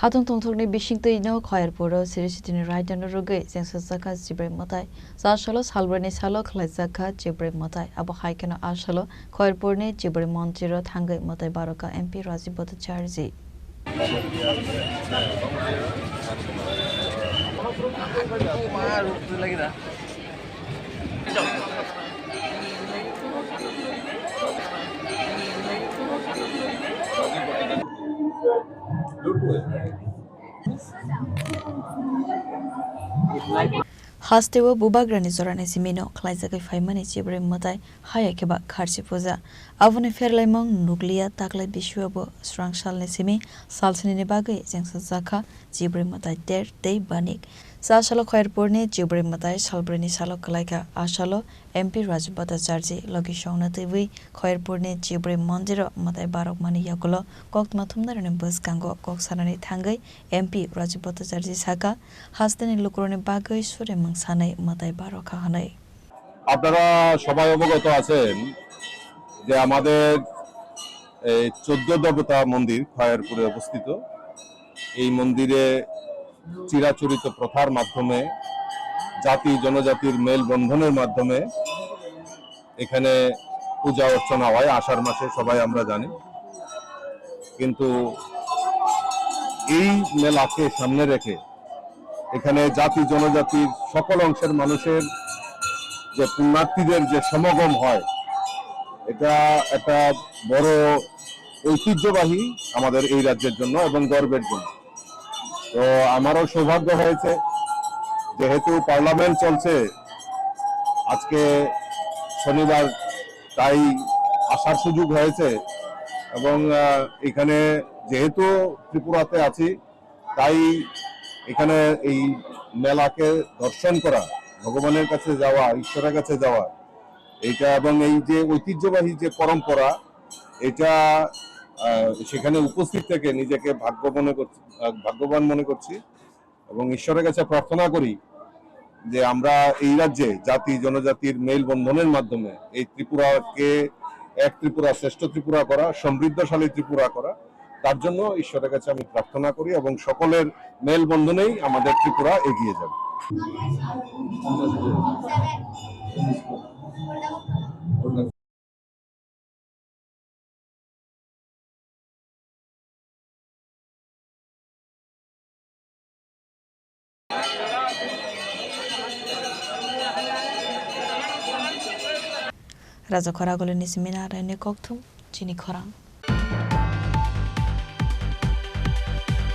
Khatong tongthokni bisingtei no Khairpuro Sirisitini Raidan Rugai Zengsaka Zibre Matai Sashalo Salbrani Salo Khlaizaka Jibre Matai Abo Haikano Ashalo Khairpurni Jibre Montiro Thangai Matai Baroka MP Rajiv Bhattacharjee Hastewa bubagrani zorani simino khlaizaka faimani chibre matai haya keba kharchi puja avone ferlaimang nuklia taklai bishwabo strangsalni simi salsini ne bagai jengsa zakha chibre matai ter tei banik sasalo khairpurni chibre matai salbrani salo kalaika asalo MP Rajiv Bhattacharjee logi shongna tewi khairpurni chibre mandiro matai barok mani yakulo koktma thumdarani bus kango koksanani thangai MP Rajiv Bhattacharjee saka hasteni lukroni bagai sure mangsanai matai barokha hanai আপনারা সবাই অবগত আছেন যে আমাদের 14 দেবতা মন্দির খয়েরপুরে অবস্থিত এই মন্দিরে চিরাচরিত প্রথার মাধ্যমে জাতি জনজাতির মেল বন্ধনের মাধ্যমে এখানে পূজা অর্চনা হয় আষাঢ় মাসে সবাই আমরা জানি কিন্তু এই মেলাকে সামনে রেখে এখানে জাতি জনজাতির সকল অংশের মানুষের যে পুণ্যার্থীদের যে সমাগম হয় এটা একটা বড় ঐতিহ্যবাহী আমাদের এই রাজ্যের জন্য এবং গর্বের জন্য তো আমারও সৌভাগ্য হয়েছে যেহেতু পার্লামেন্ট চলছে আজকে শনিবার তাই আসার সুযোগ হয়েছে এবং এখানে যেহেতু ত্রিপুরাতে আছি তাই এখানে এই মেলাকে দর্শন করা ভগবানের কাছে যাওয়া ঈশ্বরের কাছে যাওয়া এটা এবং এই যে ঐতিহ্যবাহী যে পরম্পরা এটা সেখানে উপস্থিত থেকে নিজেকে ভাগ্যবান মনে করছি এবং ঈশ্বরের কাছে প্রার্থনা করি যে আমরা এই রাজ্যে জাতি জনজাতির মেল বন্ধনের মাধ্যমে এই ত্রিপুরাকে এক ত্রিপুরা শ্রেষ্ঠ ত্রিপুরা করা সমৃদ্ধশালী ত্রিপুরা করা তার জন্য ঈশ্বরের কাছে আমি প্রার্থনা করি এবং সকলের মেল বন্ধনেই আমাদের ত্রিপুরা এগিয়ে যাবে Raja Khoragoleni simina rene kokthum chini khorang